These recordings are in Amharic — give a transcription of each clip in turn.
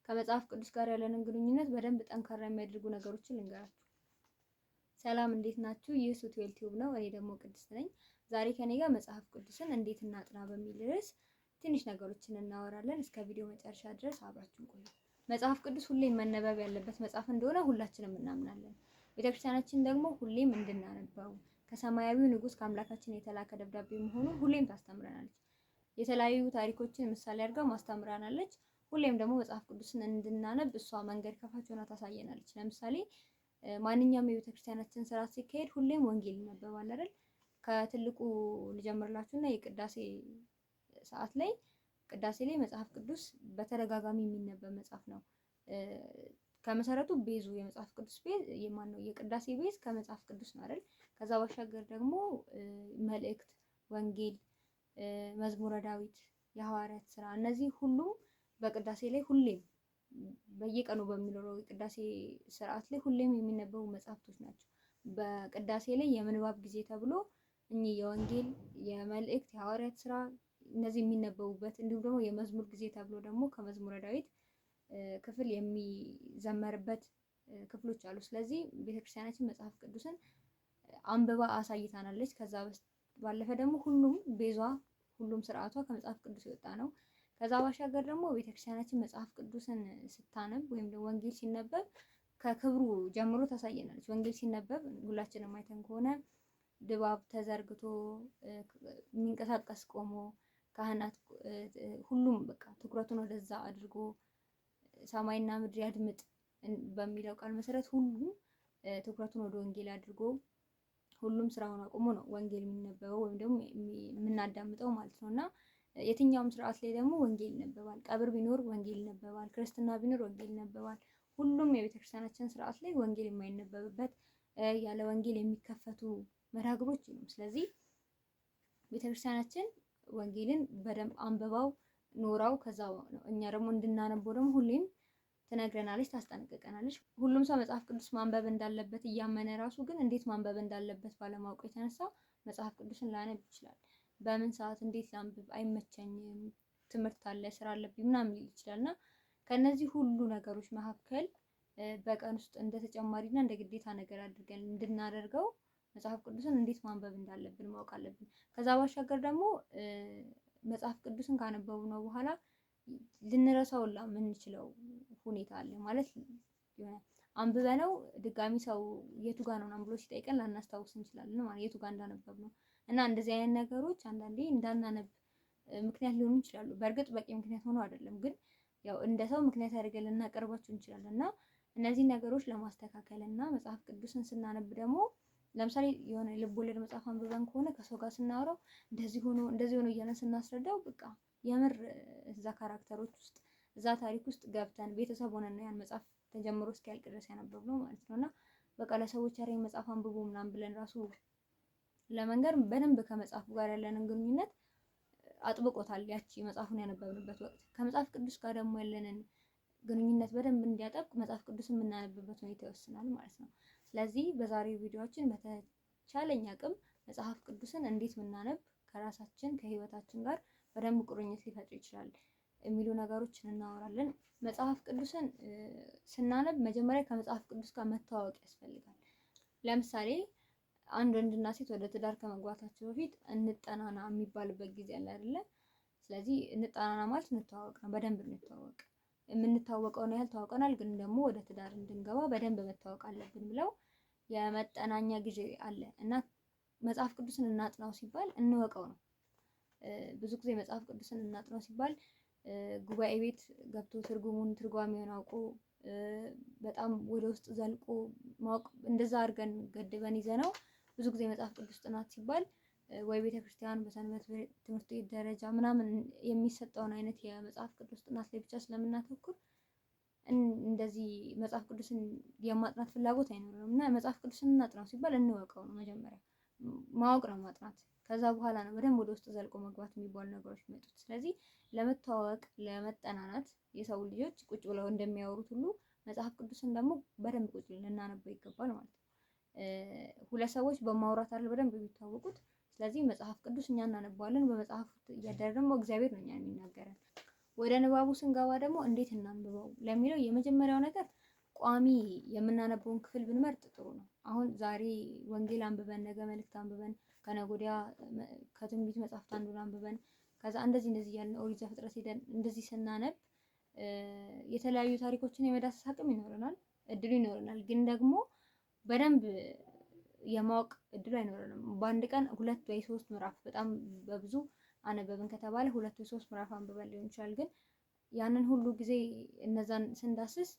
ከመጽሐፍ ቅዱስ ጋር ያለንን ግንኙነት በደንብ ጠንካራ የሚያደርጉ ነገሮችን ልንገራችሁ። ሰላም እንዴት ናችሁ? ይህ ሱቱኤል ቲዩብ ነው። እኔ ደግሞ ቅድስት ነኝ። ዛሬ ከኔ ጋር መጽሐፍ ቅዱስን እንዴት እናጥና በሚል ርዕስ ትንሽ ነገሮችን እናወራለን። እስከ ቪዲዮ መጨረሻ ድረስ አብራችሁን ቆዩ። መጽሐፍ ቅዱስ ሁሌም መነበብ ያለበት መጽሐፍ እንደሆነ ሁላችንም እናምናለን። ቤተክርስቲያናችን ደግሞ ሁሌም እንድናነበው ከሰማያዊው ንጉሥ ከአምላካችን የተላከ ደብዳቤ መሆኑን ሁሌም ታስተምረናለች። የተለያዩ ታሪኮችን ምሳሌ አድርጋ ማስተምራናለች። ሁሌም ደግሞ መጽሐፍ ቅዱስን እንድናነብ እሷ መንገድ ከፋች ሆና ታሳየናለች። ለምሳሌ ማንኛውም የቤተክርስቲያናችን ስርዓት ሲካሄድ ሁሌም ወንጌል ይነበባል አይደል? ከትልቁ ልጀምርላችሁና የቅዳሴ ሰዓት ላይ ቅዳሴ ላይ መጽሐፍ ቅዱስ በተደጋጋሚ የሚነበብ መጽሐፍ ነው። ከመሰረቱ ቤዙ የመጽሐፍ ቅዱስ ቤዝ የማን ነው? የቅዳሴ ቤዝ ከመጽሐፍ ቅዱስ ነው አይደል? ከዛ ባሻገር ደግሞ መልእክት፣ ወንጌል፣ መዝሙረ ዳዊት፣ የሐዋርያት ስራ እነዚህ ሁሉ በቅዳሴ ላይ ሁሌም በየቀኑ በሚኖረው የቅዳሴ ስርዓት ላይ ሁሌም የሚነበቡ መጽሐፍቶች ናቸው። በቅዳሴ ላይ የምንባብ ጊዜ ተብሎ እኚህ የወንጌል፣ የመልእክት፣ የሐዋርያት ስራ እነዚህ የሚነበቡበት እንዲሁም ደግሞ የመዝሙር ጊዜ ተብሎ ደግሞ ከመዝሙረ ዳዊት ክፍል የሚዘመርበት ክፍሎች አሉ። ስለዚህ ቤተክርስቲያናችን መጽሐፍ ቅዱስን አንብባ አሳይታናለች። ከዛ ባለፈ ደግሞ ሁሉም ቤዟ ሁሉም ስርዓቷ ከመጽሐፍ ቅዱስ የወጣ ነው። ከዛ ባሻገር ደግሞ ቤተክርስቲያናችን መጽሐፍ ቅዱስን ስታነብ ወይም ደግሞ ወንጌል ሲነበብ ከክብሩ ጀምሮ ታሳየናለች። ወንጌል ሲነበብ ሁላችንም አይተን ከሆነ ድባብ ተዘርግቶ የሚንቀሳቀስ ቆሞ ካህናት ሁሉም በቃ ትኩረቱን ወደዛ አድርጎ ሰማይና ምድር ያድምጥ በሚለው ቃል መሰረት ሁሉም ትኩረቱን ወደ ወንጌል አድርጎ ሁሉም ስራውን አቁሞ ነው ወንጌል የሚነበበው ወይም ደግሞ የምናዳምጠው ማለት ነው። እና የትኛውም ስርዓት ላይ ደግሞ ወንጌል ይነበባል። ቀብር ቢኖር ወንጌል ይነበባል። ክርስትና ቢኖር ወንጌል ይነበባል። ሁሉም የቤተክርስቲያናችን ስርዓት ላይ ወንጌል የማይነበብበት ያለ ወንጌል የሚከፈቱ መርሃ ግብሮች ነው። ስለዚህ ቤተክርስቲያናችን ወንጌልን በደንብ አንብባው ኖራው ከዛ እኛ ደግሞ እንድናነበው ደግሞ ሁሌም ትነግረናለች፣ ታስጠነቅቀናለች። ሁሉም ሰው መጽሐፍ ቅዱስ ማንበብ እንዳለበት እያመነ ራሱ ግን እንዴት ማንበብ እንዳለበት ባለማወቅ የተነሳ መጽሐፍ ቅዱስን ላነብ ይችላል። በምን ሰዓት እንዴት ላንብብ፣ አይመቸኝም፣ ትምህርት አለ፣ ስራ አለብኝ ምናምን ሊል ይችላል። እና ከነዚህ ሁሉ ነገሮች መካከል በቀን ውስጥ እንደ ተጨማሪና እንደ ግዴታ ነገር አድርገን እንድናደርገው መጽሐፍ ቅዱስን እንዴት ማንበብ እንዳለብን ማወቅ አለብን። ከዛ ባሻገር ደግሞ መጽሐፍ ቅዱስን ካነበብነው በኋላ ልንረሳው የምንችለው ሁኔታ አለ ማለት የሆነ አንብበነው ድጋሚ ሰው የቱ ጋር ነው ብሎ ሲጠይቀን ላናስታውስ እንችላለን ማለት የቱ ጋር እንዳነበብ ነው። እና እንደዚህ አይነት ነገሮች አንዳንዴ እንዳናነብ ምክንያት ሊሆኑ ይችላሉ። በእርግጥ በቂ ምክንያት ሆኖ አይደለም፣ ግን ያው እንደ ሰው ምክንያት አድርገን ልናቀርባቸው እንችላለን። እና እነዚህ ነገሮች ለማስተካከል እና መጽሐፍ ቅዱስን ስናነብ ደግሞ ለምሳሌ የሆነ ልብ ወለድ መጽሐፍ አንብበን ከሆነ ከሰው ጋር ስናወራው እንደዚህ ሆኖ እያለን ስናስረዳው በቃ የምር እዛ ካራክተሮች ውስጥ እዛ ታሪክ ውስጥ ገብተን ቤተሰብ ሆነን ያን መጽሐፍ ተጀምሮ እስኪያልቅ ድረስ ያነበብነው ማለት ነው። እና በቃ ለሰዎች ያሬ መጽሐፍ አንብቦ ምናምን ብለን ራሱ ለመንገር በደንብ ከመጽሐፉ ጋር ያለንን ግንኙነት አጥብቆታል። ያቺ መጽሐፉን ያነበብንበት ወቅት ከመጽሐፍ ቅዱስ ጋር ደግሞ ያለንን ግንኙነት በደንብ እንዲያጠብቅ መጽሐፍ ቅዱስ የምናነብበት ሁኔታ ይወስናል ማለት ነው። ስለዚህ በዛሬው ቪዲዮአችን በተቻለኝ አቅም መጽሐፍ ቅዱስን እንዴት ብናነብ ከራሳችን ከህይወታችን ጋር በደንብ ቁርኝት ሊፈጥር ይችላል የሚሉ ነገሮችን እናወራለን። መጽሐፍ ቅዱስን ስናነብ መጀመሪያ ከመጽሐፍ ቅዱስ ጋር መተዋወቅ ያስፈልጋል። ለምሳሌ አንድ ወንድና ሴት ወደ ትዳር ከመግባታቸው በፊት እንጠናና የሚባልበት ጊዜ አለ አይደለ? ስለዚህ እንጠናና ማለት እንተዋወቅ ነው። በደንብ እንተዋወቅ፣ የምንታወቀውን ያህል ታውቀናል፣ ግን ደግሞ ወደ ትዳር እንድንገባ በደንብ መታወቅ አለብን ብለው የመጠናኛ ጊዜ አለ እና መጽሐፍ ቅዱስን እናጥናው ሲባል እንወቀው ነው። ብዙ ጊዜ መጽሐፍ ቅዱስን እናጥናው ሲባል ጉባኤ ቤት ገብቶ ትርጓሜውን አውቆ በጣም ወደ ውስጥ ዘልቆ ማወቅ እንደዛ አድርገን ገድበን ይዘነው ብዙ ጊዜ መጽሐፍ ቅዱስ ጥናት ሲባል ወይ ቤተክርስቲያን በሰንበት ትምህርት ቤት ደረጃ ምናምን የሚሰጠውን አይነት የመጽሐፍ ቅዱስ ጥናት ላይ ብቻ ስለምናተኩር እንደዚህ መጽሐፍ ቅዱስን የማጥናት ፍላጎት አይኖርም። እና መጽሐፍ ቅዱስን እናጥናው ሲባል እንወቀው ነው። መጀመሪያ ማወቅ ነው ማጥናት። ከዛ በኋላ ነው በደንብ ወደ ውስጥ ዘልቆ መግባት የሚባሉ ነገሮች የሚመጡት። ስለዚህ ለመተዋወቅ ለመጠናናት የሰው ልጆች ቁጭ ብለው እንደሚያወሩት ሁሉ መጽሐፍ ቅዱስን ደግሞ በደንብ ቁጭ ብለን ልናነበው ይገባል ማለት ነው። ሁለት ሰዎች በማውራት አይደል በደንብ የሚታወቁት። ስለዚህ መጽሐፍ ቅዱስ እኛ እናነባዋለን። በመጽሐፍ እያደረ ደግሞ እግዚአብሔር ነው እኛን የሚናገረን። ወደ ንባቡ ስንገባ ደግሞ እንዴት እናንብበው ለሚለው የመጀመሪያው ነገር ቋሚ የምናነበውን ክፍል ብንመርጥ ጥሩ ነው። አሁን ዛሬ ወንጌል አንብበን ነገ መልእክት አንብበን ከነገ ወዲያ ከትንቢት መጽሐፍት አንዱን አንብበን ከዛ እንደዚህ እያልን ኦሪት ዘፍጥረት ሄደን እንደዚህ ስናነብ የተለያዩ ታሪኮችን የመዳሰስ አቅም ይኖረናል፣ እድሉ ይኖረናል። ግን ደግሞ በደንብ የማወቅ እድሉ አይኖረንም። በአንድ ቀን 2 ወይ 3 ምዕራፍ በጣም በብዙ አነበብን ከተባለ 2 ወይ 3 ምዕራፍ አንብበን ሊሆን ይችላል። ግን ያንን ሁሉ ጊዜ እነዛን ስንዳስስ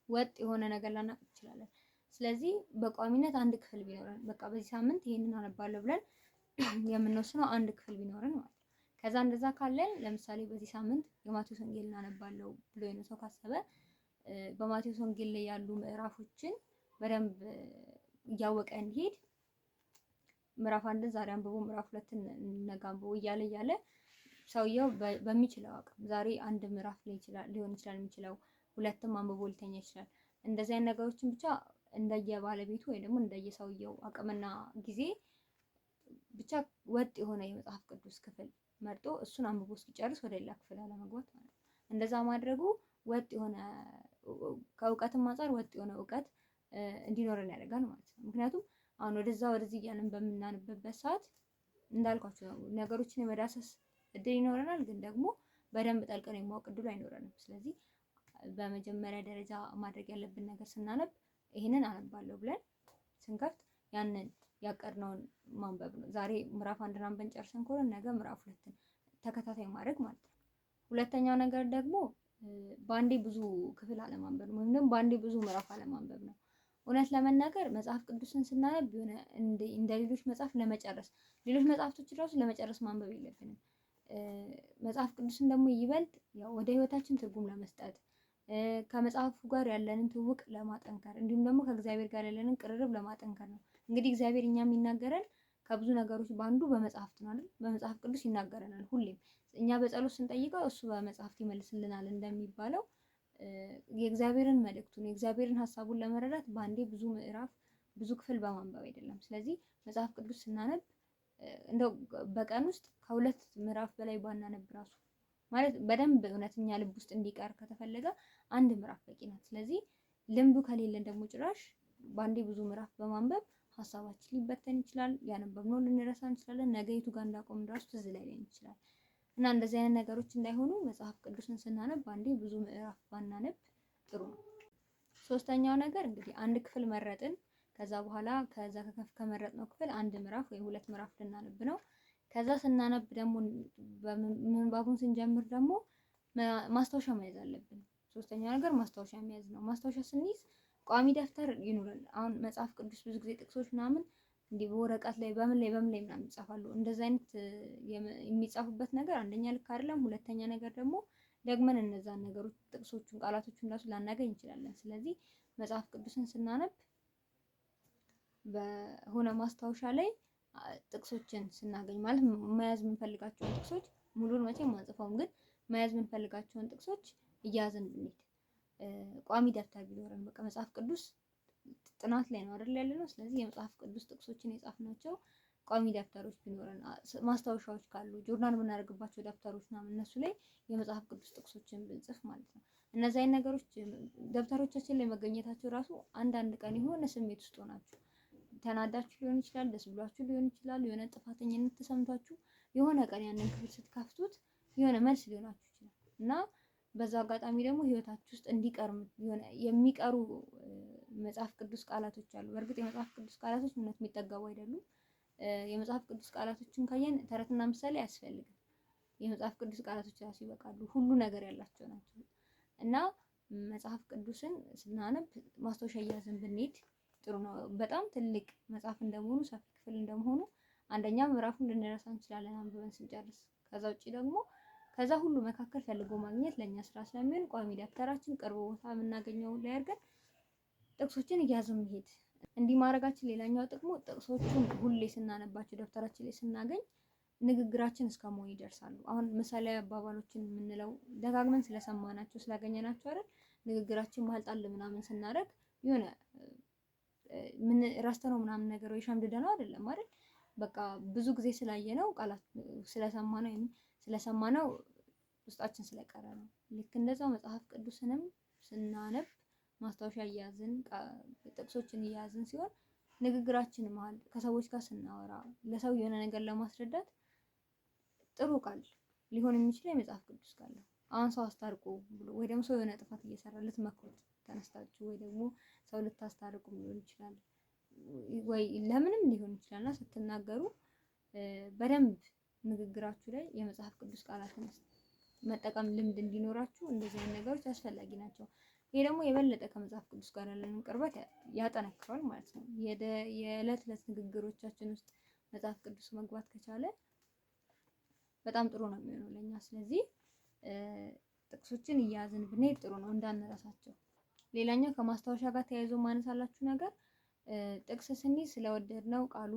ወጥ የሆነ ነገር ላናቅ እንችላለን። ስለዚህ በቋሚነት አንድ ክፍል ቢኖረን በቃ በዚህ ሳምንት ይሄንን አነባለሁ ብለን የምንወስነው አንድ ክፍል ቢኖረን ማለት ነው። ከዛ እንደዛ ካለን ለምሳሌ በዚህ ሳምንት የማቴዎስ ወንጌል እናነባለሁ ብሎ የሆነ ሰው ካሰበ በማቴዎስ ወንጌል ላይ ያሉ ምዕራፎችን በደንብ እያወቀ እንዲሄድ ምዕራፍ 1 ዛሬ አንብቦ ምዕራፍ 2 ነገ አንብቦ እያለ ሰውየው በሚችለው አቅም ዛሬ አንድ ምዕራፍ ላይ ሊሆን ይችላል የሚችለው 2ም አንብቦ ሊተኛ ይችላል። እንደዚህ አይነት ነገሮችን ብቻ እንደየባለቤቱ ወይ ደግሞ እንደየሰውየው አቅምና ጊዜ ብቻ ወጥ የሆነ የመጽሐፍ ቅዱስ ክፍል መርጦ እሱን አንብቦ እስኪጨርስ ወደ ሌላ ክፍል አለመግባት ማለት ነው። እንደዛ ማድረጉ ወጥ የሆነ ከእውቀትም አንፃር ወጥ የሆነ እውቀት እንዲኖረን ያደርጋል ማለት ነው። ምክንያቱም አሁን ወደዚህ እያልን በምናነብበት ሰዓት እንዳልኳቸው ነው ነገሮችን የመዳሰስ እድል ይኖረናል፣ ግን ደግሞ በደንብ ጠልቀን የማወቅ እድሉ አይኖረንም። ስለዚህ በመጀመሪያ ደረጃ ማድረግ ያለብን ነገር ስናነብ ይሄንን አነባለሁ ብለን ስንከፍት ያንን ያቀድነውን ማንበብ ነው። ዛሬ ምዕራፍ 1 አንብበን ጨርሰን ከሆነ ነገ ምዕራፍ 2 ተከታታይ ማድረግ ማለት ነው። ሁለተኛው ነገር ደግሞ በአንዴ ብዙ ክፍል አለማንበብ ወይም ደግሞ በአንዴ ብዙ ምዕራፍ አለማንበብ ነው። እውነት ለመናገር መጽሐፍ ቅዱስን ስናነብ የሆነ እንደ ሌሎች መጽሐፍ ለመጨረስ ሌሎች መጽሐፍቶች ራሱ ለመጨረስ ማንበብ የለብንም። መጽሐፍ ቅዱስን ደግሞ ይበልጥ ያው ወደ ህይወታችን ትርጉም ለመስጠት ከመጽሐፉ ጋር ያለንን ትውውቅ ለማጠንከር እንዲሁም ደግሞ ከእግዚአብሔር ጋር ያለንን ቅርርብ ለማጠንከር ነው። እንግዲህ እግዚአብሔር እኛ የሚናገረን ከብዙ ነገሮች በአንዱ በመጽሐፍት ነው አይደል? በመጽሐፍ ቅዱስ ይናገረናል። ሁሌም እኛ በጸሎት ስንጠይቀው እሱ በመጽሐፍት ይመልስልናል እንደሚባለው የእግዚአብሔርን መልእክቱን የእግዚአብሔርን ሀሳቡን ለመረዳት በአንዴ ብዙ ምዕራፍ ብዙ ክፍል በማንበብ አይደለም። ስለዚህ መጽሐፍ ቅዱስ ስናነብ እንደው በቀን ውስጥ ከ2 ምዕራፍ በላይ ባናነብ ራሱ ማለት በደንብ እውነተኛ ልብ ውስጥ እንዲቀር ከተፈለገ 1 ምዕራፍ በቂ ናት። ስለዚህ ልምዱ ከሌለን ደግሞ ጭራሽ በአንዴ ብዙ ምዕራፍ በማንበብ ሀሳባችን ሊበተን ይችላል። ያነበብነው ልንረሳ እንችላለን። ነገ የቱ ጋር እንዳቆምን ራሱ ትዝ ላይለን ይችላል። እና እንደዚህ አይነት ነገሮች እንዳይሆኑ መጽሐፍ ቅዱስን ስናነብ በአንዴ ብዙ ምዕራፍ ባናነብ ጥሩ ነው። ሶስተኛው ነገር እንግዲህ አንድ ክፍል መረጥን። ከዛ በኋላ ከመረጥነው ክፍል 1 ምዕራፍ ወይ 2 ምዕራፍ ልናነብ ነው። ከዛ ስናነብ ደግሞ ምንባቡን ስንጀምር ደግሞ ማስታወሻ መያዝ አለብን። ሶስተኛው ነገር ማስታወሻ መያዝ ነው። ማስታወሻ ስንይዝ ቋሚ ደብተር ይኑረን። አሁን መጽሐፍ ቅዱስ ብዙ ጊዜ ጥቅሶች ምናምን እንዲህ በወረቀት ላይ በምን ላይ ምናምን ይጻፋሉ። እንደዛ አይነት የሚጻፉበት ነገር አንደኛ ልክ አይደለም። ሁለተኛ ነገር ደግሞ ደግመን እነዛን ነገሮች ጥቅሶቹን ቃላቶቹን ራሱ ላናገኝ እንችላለን። ስለዚህ መጽሐፍ ቅዱስን ስናነብ በሆነ ማስታወሻ ላይ ጥቅሶችን ስናገኝ ማለት መያዝ የምንፈልጋቸውን ጥቅሶች ሙሉን መቼም አንጽፈውም፣ ግን መያዝ የምንፈልጋቸውን ጥቅሶች እያዝን ብንሄድ ቋሚ ደብተር ቢኖረን በቃ መጽሐፍ ቅዱስ ጥናት ላይ ነው አይደል ያለነው። ስለዚህ የመጽሐፍ ቅዱስ ጥቅሶችን የጻፍናቸው ቋሚ ደብተሮች ቢኖረን ማስታወሻዎች ካሉ ጆርናል የምናደርግባቸው ደብተሮች ምናምን እነሱ ላይ የመጽሐፍ ቅዱስ ጥቅሶችን ብንጽፍ ማለት ነው። እነዚህ አይነት ነገሮች ደብተሮቻችን ላይ መገኘታቸው ራሱ አንዳንድ ቀን የሆነ ስሜት ውስጥ ሆናችሁ ተናዳችሁ ሊሆን ይችላል፣ ደስ ብሏችሁ ሊሆን ይችላል፣ የሆነ ጥፋተኝነት ተሰምቷችሁ የሆነ ቀን ያንን ክፍል ስትከፍቱት የሆነ መልስ ሊሆናችሁ ይችላል እና በዛ አጋጣሚ ደግሞ ህይወታችሁ ውስጥ እንዲቀርም የሆነ የሚቀሩ መጽሐፍ ቅዱስ ቃላቶች አሉ። በእርግጥ የመጽሐፍ ቅዱስ ቃላቶች ምንም የሚጠገቡ አይደሉም። የመጽሐፍ ቅዱስ ቃላቶችን ካየን ተረትና ምሳሌ አያስፈልግም። የመጽሐፍ ቅዱስ ቃላቶች ራሱ ይበቃሉ። ሁሉ ነገር ያላቸው ናቸው እና መጽሐፍ ቅዱስን ስናነብ ማስታወሻ እያዝን ብንሄድ ጥሩ ነው። በጣም ትልቅ መጽሐፍ እንደመሆኑ ሰፊ ክፍል እንደመሆኑ አንደኛ ምዕራፉን ልንረሳ እንችላለን አንብበን ስንጨርስ። ከዛ ውጪ ደግሞ ከዛ ሁሉ መካከል ፈልጎ ማግኘት ለኛ ስራ ስለሚሆን ቋሚ ደብተራችን ቅርብ ቦታ የምናገኘው ላይ አድርገን ጥቅሶችን እያዝን መሄድ። እንዲህ ማድረጋችን ሌላኛው ጥቅሙ ጥቅሶቹን ሁሌ ስናነባቸው ደብተራችን ላይ ስናገኝ ንግግራችን እስከ መሆን ይደርሳሉ። አሁን ምሳሌያዊ አባባሎችን የምንለው ደጋግመን ስለሰማናቸው ስላገኘናቸው አይደል? ንግግራችን መሀል ጣል ምናምን ስናደርግ የሆነ ምን ረስተነው ምናምን ነገር ወይ ሸምድደነው አይደለም አይደል? በቃ ብዙ ጊዜ ስላየነው ቃላት ስለሰማነው ውስጣችን ስለቀረ ነው። ልክ እንደዛው መጽሐፍ ቅዱስንም ስናነብ ማስታወሻ እያያዝን ጥቅሶችን እያያዝን ሲሆን ንግግራችን መሀል ከሰዎች ጋር ስናወራ ለሰው የሆነ ነገር ለማስረዳት ጥሩ ቃል ሊሆን የሚችለው የመጽሐፍ ቅዱስ ቃል ነው። አሁን ሰው አስታርቁ ብሎ ወይ ደግሞ ሰው የሆነ ጥፋት እየሰራ ልትመክሩት ተነስታችሁ ወይ ደግሞ ሰው ልታስታርቁ ሊሆን ይችላል ወይ ለምንም ሊሆን ይችላል እና ስትናገሩ በደንብ ንግግራችሁ ላይ የመጽሐፍ ቅዱስ ቃላትን መጠቀም ልምድ እንዲኖራችሁ እንደዚህ አይነት ነገሮች አስፈላጊ ናቸው። ይሄ ደግሞ የበለጠ ከመጽሐፍ ቅዱስ ጋር ያለንን ቅርበት ያጠነክራል ማለት ነው። የዕለት ዕለት ንግግሮቻችን ውስጥ መጽሐፍ ቅዱስ መግባት ከቻለ በጣም ጥሩ ነው የሚሆነው ለኛ። ስለዚህ ጥቅሶችን እያያዝን ብንሄድ ጥሩ ነው እንዳንረሳቸው። ሌላኛው ከማስታወሻ ጋር ተያይዞ ማነሳላችሁ ነገር ጥቅስ ስንይዝ ስለወደድነው ቃሉ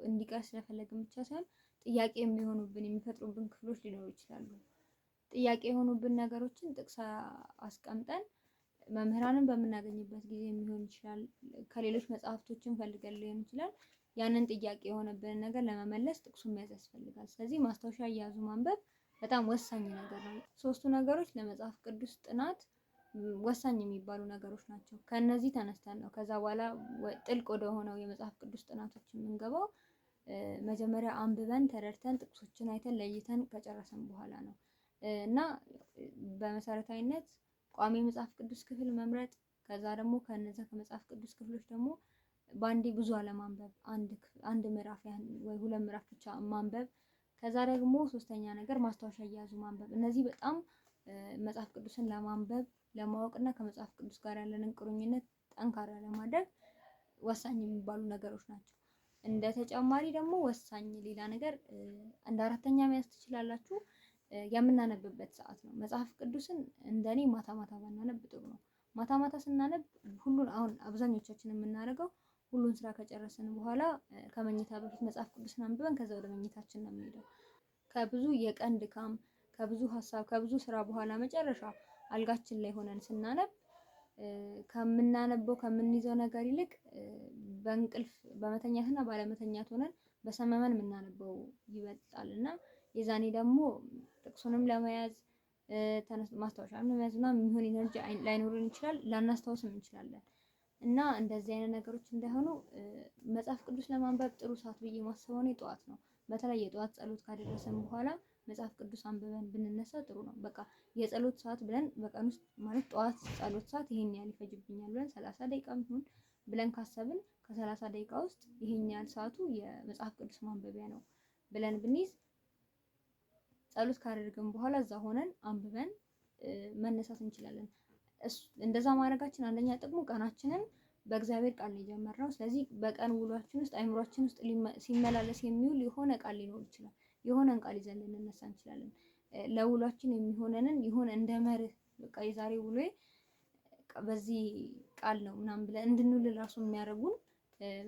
እንዲቀር ስለፈለግን ብቻ ሳይሆን ጥያቄ የሚሆኑብን የሚፈጥሩብን ክፍሎች ሊኖሩ ይችላሉ። ጥያቄ የሆኑብን ነገሮችን ጥቅስ አስቀምጠን መምህራንን በምናገኝበት ጊዜ ሊሆን ይችላል፣ ከሌሎች መጽሐፍቶችን ፈልገን ሊሆን ይችላል። ያንን ጥያቄ የሆነብንን ነገር ለመመለስ ጥቅሱን መያዝ ያስፈልጋል። ስለዚህ ማስታወሻ እያያዙ ማንበብ በጣም ወሳኝ ነገር ነው። ሶስቱ ነገሮች ለመጽሐፍ ቅዱስ ጥናት ወሳኝ የሚባሉ ነገሮች ናቸው። ከነዚህ ተነስተን ነው ከዛ በኋላ ጥልቅ ወደ ሆነው የመጽሐፍ ቅዱስ ጥናቶች የምንገባው። መጀመሪያ አንብበን ተረድተን ጥቅሶችን አይተን ለይተን ከጨረሰን በኋላ ነው እና በመሰረታዊነት ቋሚ መጽሐፍ ቅዱስ ክፍል መምረጥ፣ ከዛ ደግሞ ከነዛ ከመጽሐፍ ቅዱስ ክፍሎች ደግሞ በአንዴ ብዙ አለማንበብ፣ አንድ ምዕራፍ ወይ 2 ምዕራፍ ብቻ ማንበብ፣ ከዛ ደግሞ ሶስተኛ ነገር ማስታወሻ እያያዙ ማንበብ። እነዚህ በጣም መጽሐፍ ቅዱስን ለማንበብ ለማወቅና ከመጽሐፍ ቅዱስ ጋር ያለንን ቁርኝነት ጠንካራ ለማድረግ ወሳኝ የሚባሉ ነገሮች ናቸው። እንደ ተጨማሪ ደግሞ ወሳኝ ሌላ ነገር እንደ አራተኛ መያዝ ትችላላችሁ፣ የምናነብበት ሰዓት ነው። መጽሐፍ ቅዱስን እንደኔ ማታ ማታ ባናነብ ጥሩ ነው። ማታ ማታ ስናነብ ሁሉን አሁን አብዛኞቻችን የምናደርገው ሁሉን ስራ ከጨረስን በኋላ ከመኝታ በፊት መጽሐፍ ቅዱስን አንብበን ከዛ ወደ መኝታችን ነው የምንሄደው። ከብዙ የቀን ድካም፣ ከብዙ ሀሳብ፣ ከብዙ ስራ በኋላ መጨረሻ አልጋችን ላይ ሆነን ስናነብ ከምናነበው ከምንይዘው ነገር ይልቅ በእንቅልፍ በመተኛትና ባለመተኛት ሆነን በሰመመን የምናነበው ይበልጣል እና የዛኔ ደግሞ ጥቅሱንም ለመያዝ ማስታወሻም ለመያዝ ምናምን የሚሆን ኢነርጂ ላይኖረን ይችላል፣ ላናስታውስም እንችላለን። እና እንደዚህ አይነት ነገሮች እንዳይሆኑ መጽሐፍ ቅዱስ ለማንበብ ጥሩ ሰዓት ብዬ ማስበው እኔ ጠዋት ነው። በተለይ የጠዋት ጸሎት ካደረሰን በኋላ መጽሐፍ ቅዱስ አንብበን ብንነሳ ጥሩ ነው። በቃ የጸሎት ሰዓት ብለን በቀን ውስጥ ማለት ጠዋት ጸሎት ሰዓት ይሄን ያህል ይፈጅብኛል ብለን 30 ደቂቃ ይሁን ብለን ካሰብን ከ30 ደቂቃ ውስጥ ይሄን ያህል ሰዓቱ የመጽሐፍ ቅዱስ ማንበቢያ ነው ብለን ብንይዝ ጸሎት ካደረግን በኋላ እዛ ሆነን አንብበን መነሳት እንችላለን። እንደዛ ማድረጋችን አንደኛ ጥቅሙ ቀናችንን በእግዚአብሔር ቃል ነው የጀመርነው። ስለዚህ በቀን ውሏችን ውስጥ አይምሯችን ውስጥ ሲመላለስ የሚውል የሆነ ቃል ሊኖር ይችላል። የሆነን ቃል ይዘን ልንነሳ እንችላለን። ለውሏችን የሚሆነንን ይሆን እንደ መርህ በቃ የዛሬ ውሎዬ በዚህ ቃል ነው ምናምን ብለን እንድንውል ራሱ የሚያደርጉን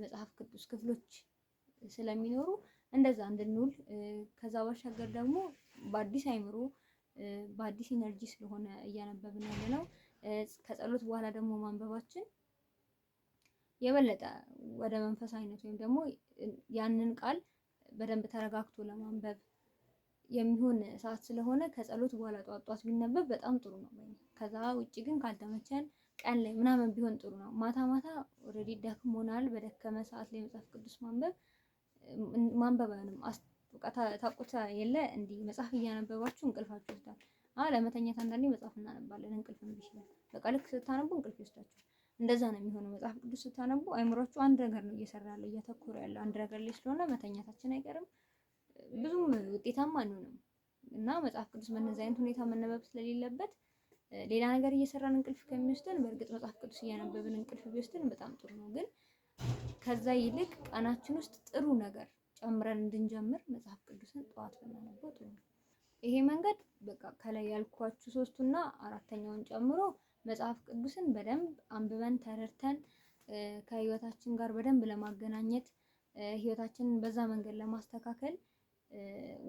መጽሐፍ ቅዱስ ክፍሎች ስለሚኖሩ እንደዛ እንድንውል ከዛ ባሻገር ደግሞ በአዲስ አይምሮ በአዲስ ኢነርጂ ስለሆነ እያነበብን ያለነው ከጸሎት በኋላ ደግሞ ማንበባችን የበለጠ ወደ መንፈሳዊነት ወይም ደግሞ ያንን ቃል በደንብ ተረጋግቶ ለማንበብ የሚሆን ሰዓት ስለሆነ ከጸሎት በኋላ ጧት ቢነበብ በጣም ጥሩ ነው። ከዛ ውጪ ግን ካልተመቸን ቀን ላይ ምናምን ቢሆን ጥሩ ነው። ማታ ማታ ኦልሬዲ ደክሞናል። በደከመ ሰዓት ላይ መጽሐፍ ቅዱስ ማንበብ አይሆንም። ታውቁት የለ እንዲህ መጽሐፍ እያነበባችሁ እንቅልፋችሁ ይወስዳል። ለመተኛት አንዳንዴ መጽሐፍ እናነባለን እንቅልፍ እምቢ ሲለን በቃ ልክ ስታነቡ እንቅልፍ ይወስዳችኋል። እንደዛ ነው የሚሆነው። መጽሐፍ ቅዱስ ስታነቡ አይምሯችሁ አንድ ነገር ነው እየሰራ ያለው እያተኮረ ያለው አንድ ነገር ላይ ስለሆነ መተኛታችን አይቀርም፣ ብዙም ውጤታማ አንሆንም እና መጽሐፍ ቅዱስ በእነዚህ አይነት ሁኔታ መነበብ ስለሌለበት ሌላ ነገር እየሰራን እንቅልፍ ከሚወስደን በእርግጥ መጽሐፍ ቅዱስ እያነበብን እንቅልፍ ቢወስደን በጣም ጥሩ ነው። ግን ከዛ ይልቅ ቀናችን ውስጥ ጥሩ ነገር ጨምረን እንድንጀምር መጽሐፍ ቅዱስን ጠዋት ብናነበው ጥሩ ነው። ይሄ መንገድ በቃ ከላይ ያልኳችሁ ሶስቱና አራተኛውን ጨምሮ መጽሐፍ ቅዱስን በደንብ አንብበን ተረድተን ከህይወታችን ጋር በደንብ ለማገናኘት ህይወታችንን በዛ መንገድ ለማስተካከል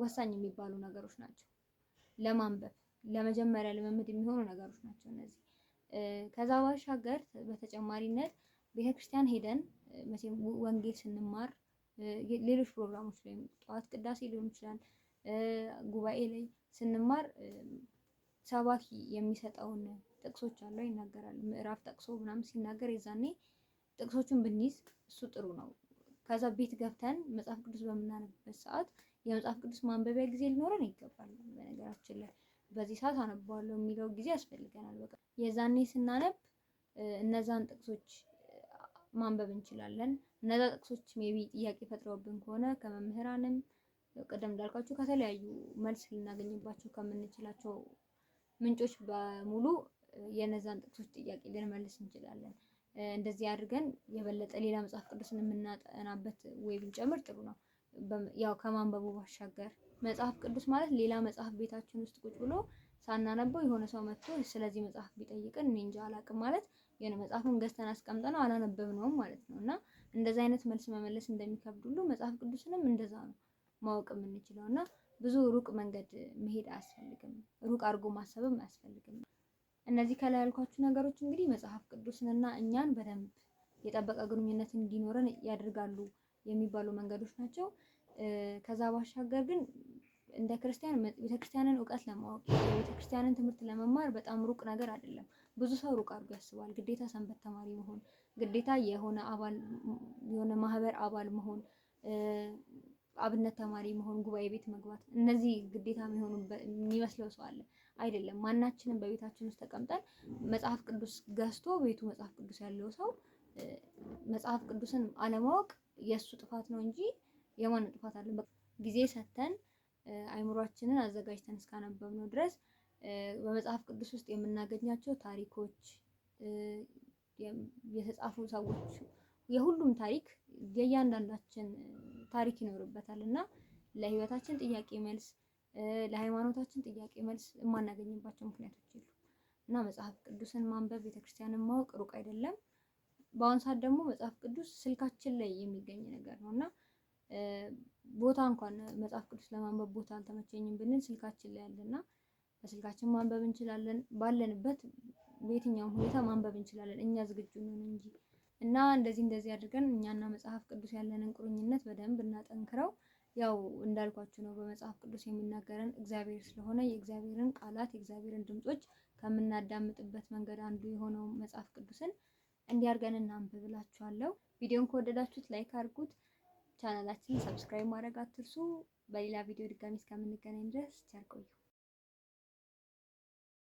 ወሳኝ የሚባሉ ነገሮች ናቸው። ለማንበብ ለመጀመሪያ ልምምድ የሚሆኑ ነገሮች ናቸው እነዚህ። ከዛ ባሻገር በተጨማሪነት ቤተክርስቲያን ሄደን መቼም ወንጌል ስንማር ሌሎች ፕሮግራሞች ላይ ጠዋት ቅዳሴ ሊሆን ይችላል፣ ጉባኤ ላይ ስንማር ሰባኪ የሚሰጠውን ጥቅሶች አሉ ይናገራል። ምዕራፍ ጠቅሶ ምናምን ሲናገር የዛኔ ጥቅሶቹን ብንይዝ እሱ ጥሩ ነው። ከዛ ቤት ገብተን መጽሐፍ ቅዱስ በምናነብበት ሰዓት የመጽሐፍ ቅዱስ ማንበቢያ ጊዜ ሊኖረን ይገባል። በነገራችን ላይ በዚህ ሰዓት አነባዋለሁ የሚለው ጊዜ ያስፈልገናል። በቃ የዛኔ ስናነብ እነዛን ጥቅሶች ማንበብ እንችላለን። እነዛ ጥቅሶች ሜቢ ጥያቄ ፈጥረውብን ከሆነ ከመምህራንም ቀደም እንዳልኳችሁ ከተለያዩ መልስ ልናገኝባቸው ከምንችላቸው ምንጮች በሙሉ የነዛን ጥቅሶች ጥያቄ ልንመልስ እንችላለን። እንደዚህ አድርገን የበለጠ ሌላ መጽሐፍ ቅዱስን የምናጠናበት ወይ ብንጨምር ጥሩ ነው። ያው ከማንበቡ ባሻገር መጽሐፍ ቅዱስ ማለት ሌላ መጽሐፍ ቤታችን ውስጥ ቁጭ ብሎ ሳናነበው የሆነ ሰው መጥቶ ስለዚህ መጽሐፍ ቢጠይቅን እኔ እንጃ አላውቅም ማለት የሆነ መጽሐፉን ገዝተን አስቀምጠነው አላነበብነውም ማለት ነው። እና እንደዚህ አይነት መልስ መመለስ እንደሚከብድ ሁሉ መጽሐፍ ቅዱስንም እንደዛ ነው ማወቅ የምንችለው። እና ብዙ ሩቅ መንገድ መሄድ አያስፈልግም፣ ሩቅ አድርጎ ማሰብም አያስፈልግም። እነዚህ ከላይ ያልኳችሁ ነገሮች እንግዲህ መጽሐፍ ቅዱስንና እኛን በደንብ የጠበቀ ግንኙነት እንዲኖረን ያደርጋሉ የሚባሉ መንገዶች ናቸው። ከዛ ባሻገር ግን እንደ ክርስቲያን ቤተክርስቲያንን እውቀት ለማወቅ የቤተክርስቲያንን ትምህርት ለመማር በጣም ሩቅ ነገር አይደለም። ብዙ ሰው ሩቅ አድርጎ ያስባል። ግዴታ ሰንበት ተማሪ መሆን፣ ግዴታ የሆነ ማህበር አባል መሆን፣ አብነት ተማሪ መሆን፣ ጉባኤ ቤት መግባት፣ እነዚህ ግዴታ የሚመስለው ሰው አለ። አይደለም። ማናችንም በቤታችን ውስጥ ተቀምጠን መጽሐፍ ቅዱስ ገዝቶ ቤቱ መጽሐፍ ቅዱስ ያለው ሰው መጽሐፍ ቅዱስን አለማወቅ የእሱ ጥፋት ነው እንጂ የማን ጥፋት አለ? ጊዜ ሰተን አይምሯችንን አዘጋጅተን እስካነበብነው ድረስ በመጽሐፍ ቅዱስ ውስጥ የምናገኛቸው ታሪኮች፣ የተጻፉ ሰዎች የሁሉም ታሪክ የእያንዳንዳችን ታሪክ ይኖርበታል እና ለህይወታችን ጥያቄ መልስ፣ ለሃይማኖታችን ጥያቄ መልስ የማናገኝባቸው ምክንያቶች የሉም እና መጽሐፍ ቅዱስን ማንበብ ቤተክርስቲያንን ማወቅ ሩቅ አይደለም። በአሁን ሰዓት ደግሞ መጽሐፍ ቅዱስ ስልካችን ላይ የሚገኝ ነገር ነው እና ቦታ እንኳን መጽሐፍ ቅዱስ ለማንበብ ቦታ አልተመቸኝም ብንል ስልካችን ላይ አለና በስልካችን ማንበብ እንችላለን። ባለንበት በየትኛውም ሁኔታ ማንበብ እንችላለን እኛ ዝግጁ ነን እንጂ እና እንደዚህ አድርገን እኛና መጽሐፍ ቅዱስ ያለንን ቁርኝነት በደንብ እናጠንክረው። ያው እንዳልኳችሁ ነው በመጽሐፍ ቅዱስ የሚናገረን እግዚአብሔር ስለሆነ የእግዚአብሔርን ቃላት የእግዚአብሔርን ድምጾች ከምናዳምጥበት መንገድ አንዱ የሆነው መጽሐፍ ቅዱስን እንዲያርገን እናንብብ እላችኋለሁ። ቪዲዮን ከወደዳችሁት ላይክ አድርጉት። ቻናላችንን ሰብስክራይብ ማድረግ አትርሱ። በሌላ ቪዲዮ ድጋሚ እስከምንገናኝ ድረስ ቸር ቆዩ።